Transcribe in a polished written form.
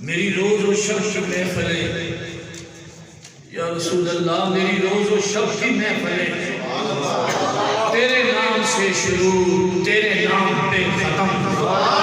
میری روز و شب کی محفلیں یا رسول اللہ، میری روز و شب کی محفلیں تیرے نام سے شروع، تیرے نام پہ ختم،